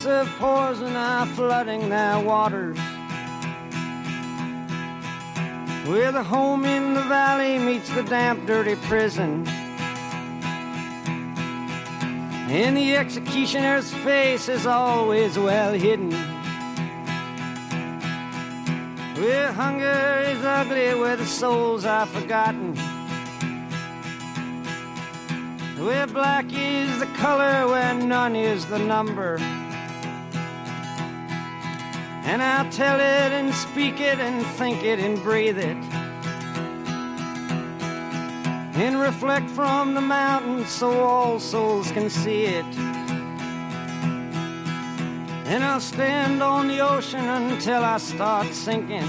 of poison are flooding their waters, where the home in the valley meets the damp, dirty prison. And the executioner's face is always well hidden, where hunger is ugly, where the souls are forgotten, where black is the color, where none is the number. And I'll tell it and speak it and think it and breathe it, and reflect from the mountains so all souls can see it. And I'll stand on the ocean until I start sinking,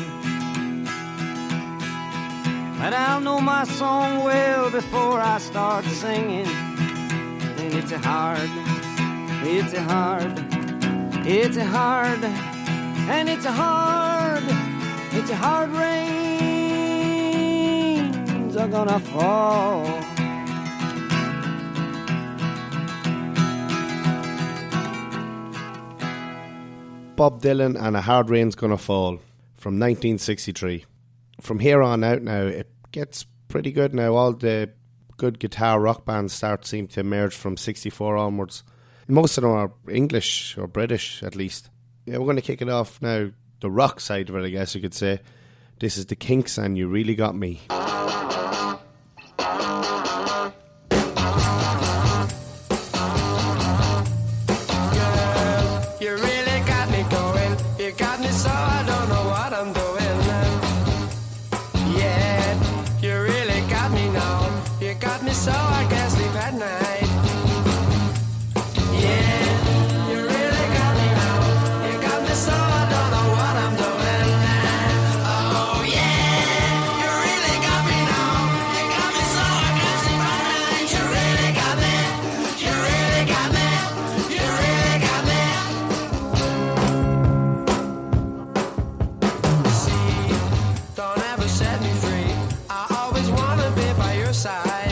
but I'll know my song well before I start singing. And it's a hard, it's a hard, it's a hard, and it's a hard, it's a hard rains are gonna fall. Bob Dylan and A Hard Rain's Gonna Fall from 1963. From here on out now, it gets pretty good now. All the good guitar rock bands seem to emerge from 64 onwards. Most of them are English or British, at least. Yeah, we're going to kick it off now, the rock side of it, I guess you could say. This is the Kinks and You Really Got Me. So I can't sleep at night. Yeah, you really got me now. You got me so I don't know what I'm doing. Oh yeah, you really got me now. You got me so I can't sleep at night. You really got me. You really got me. You really got me. See, don't ever set me free. I always wanna be by your side.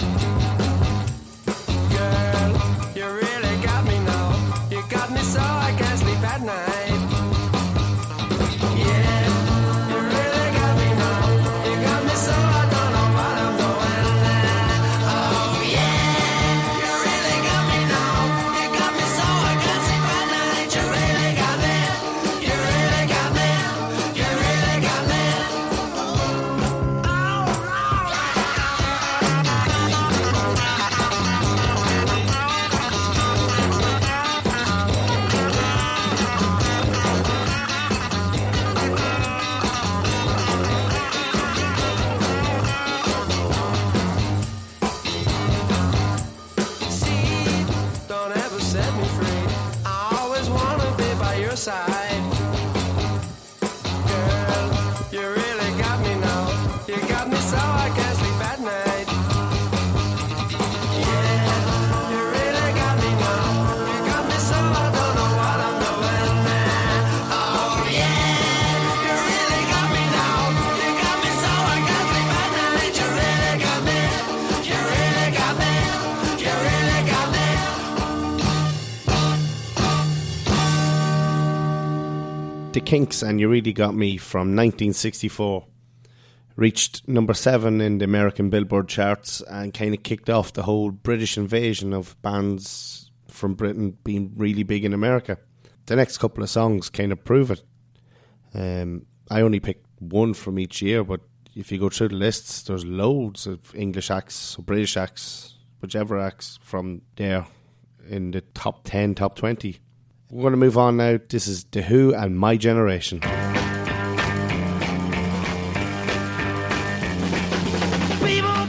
The Kinks and You Really Got Me from 1964 reached number 7 in the American Billboard charts and kind of kicked off the whole British invasion of bands from Britain being really big in America. The next couple of songs kind of prove it. I only picked one from each year, but if you go through the lists, there's loads of English acts, or British acts, whichever acts from there in the top 10, top 20. We're going to move on now. This is The Who and My Generation. People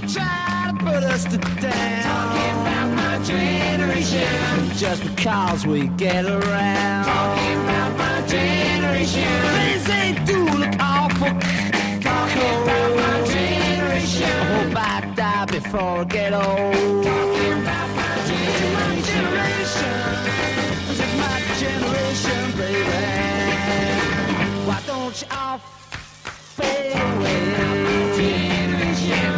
try to put us to down, talking about my generation, just because we get around. Talking about my generation, things they do look awful. Talking about my generation, I hope I die before I get old. Talking about my generation, my generation, baby. Why don't you all fade away?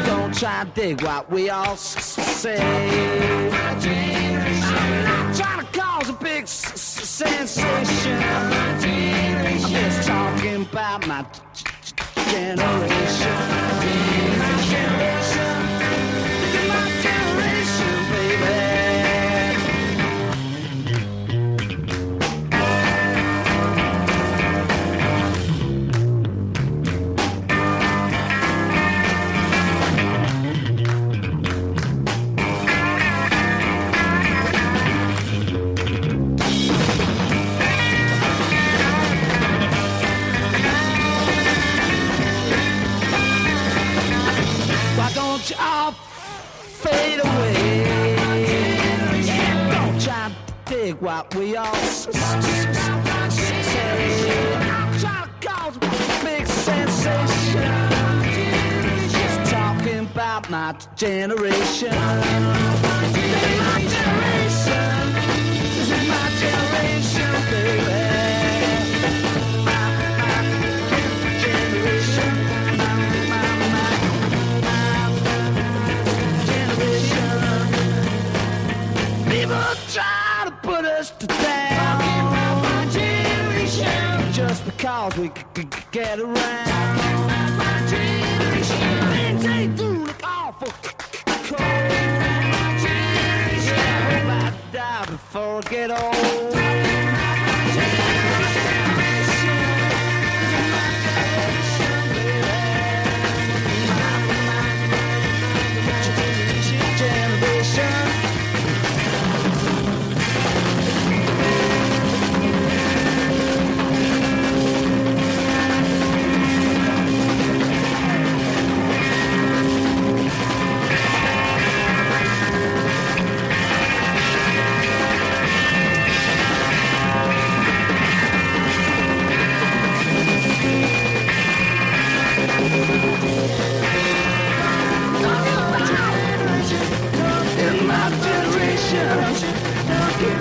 Don't try to dig what we all say. I'm not trying to cause a big sensation. about my generation. My generation. Look at my generation, baby. Don't you all fade away? Don't try to dig what we all say. Try to cause a big sensation. Just talking about my generation. This is my generation. This is my generation, baby. Try to put us to down. My generation. Just because we could get around. My generation. Things they do look awful cold. My generation. I hope I die before I get old.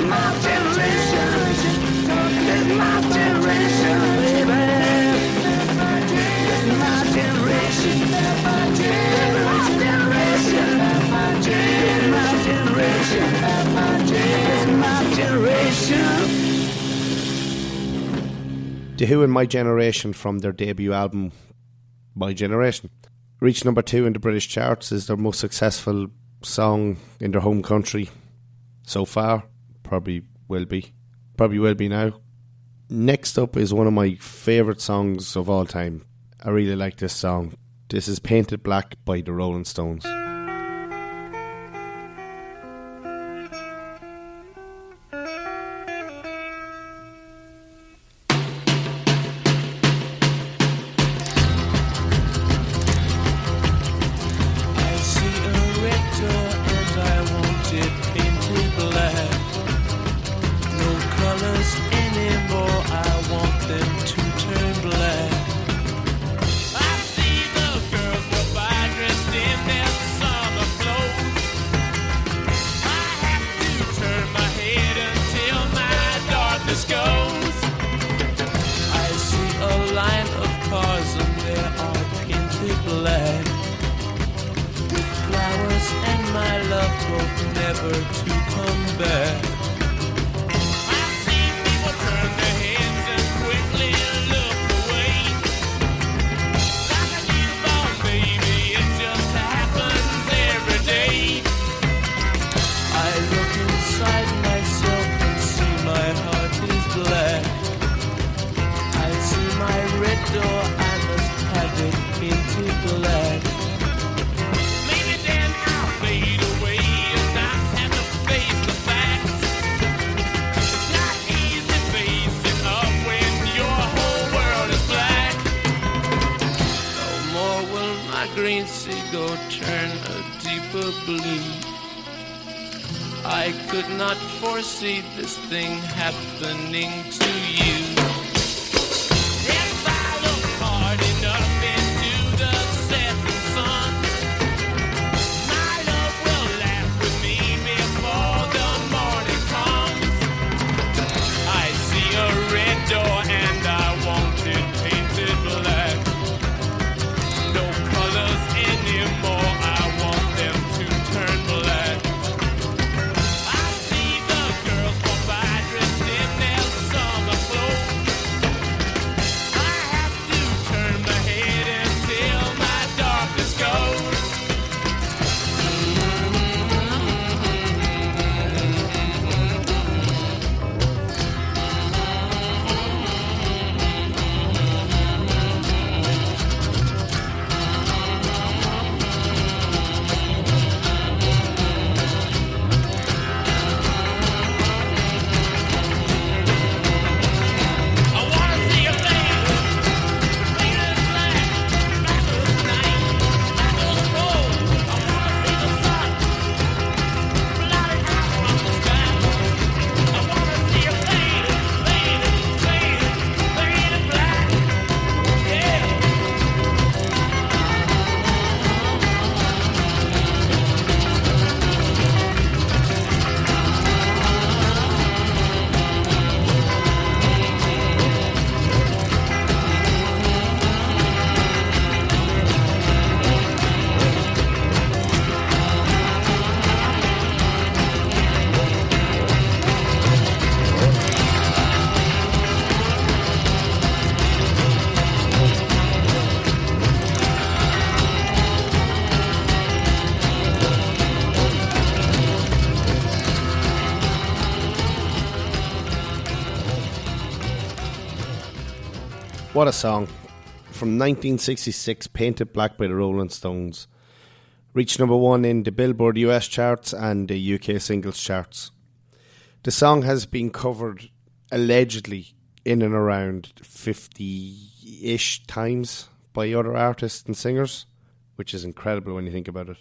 My generation. My generation, baby. My generation. The Who and My Generation from their debut album My Generation reached number 2 in the British charts. Is their most successful song in their home country so far. Probably will be now. Next up is one of my favourite songs of all time. I really like this song. This is Painted Black by the Rolling Stones. I could not foresee this thing happening to you. If I look hard enough into the setting sun, my love will laugh with me before the morning comes. I see a red door and I want it painted black. No colors anymore, I want them to turn black. I see the girls go by dressed in their summer clothes. What a song. From 1966, Painted Black by the Rolling Stones. Reached number 1 in the Billboard US charts and the UK singles charts. The song has been covered allegedly in and around 50-ish times by other artists and singers, which is incredible when you think about it.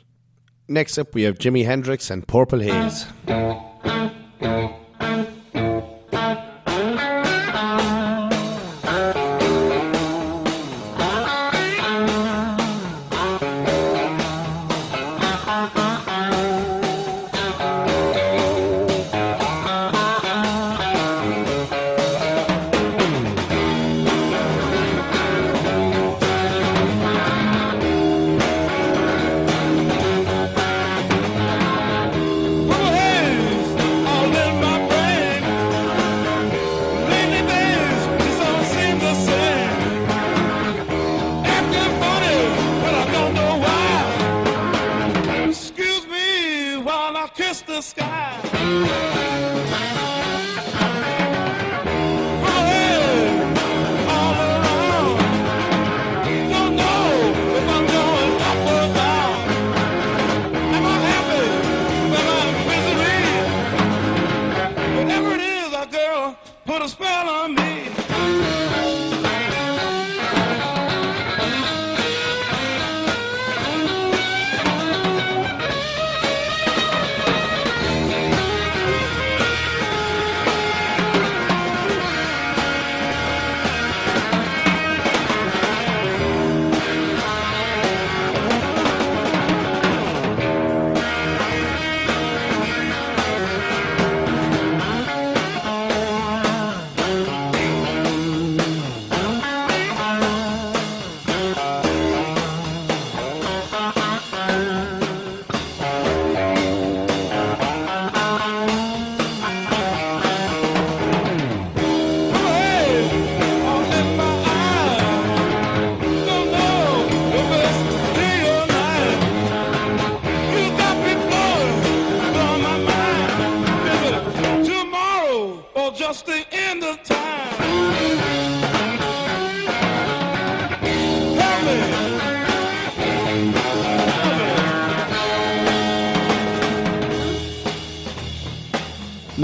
Next up we have Jimi Hendrix and Purple Haze.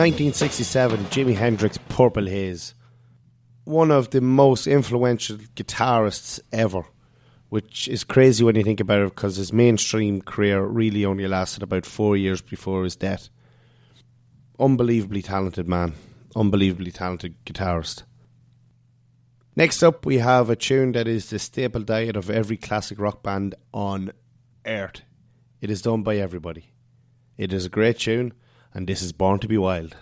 1967, Jimi Hendrix, Purple Haze. One of the most influential guitarists ever, which is crazy when you think about it because his mainstream career really only lasted about 4 years before his death. Unbelievably talented man, unbelievably talented guitarist. Next up we have a tune that is the staple diet of every classic rock band on earth. It is done by everybody. It is a great tune, and this is Born to Be Wild.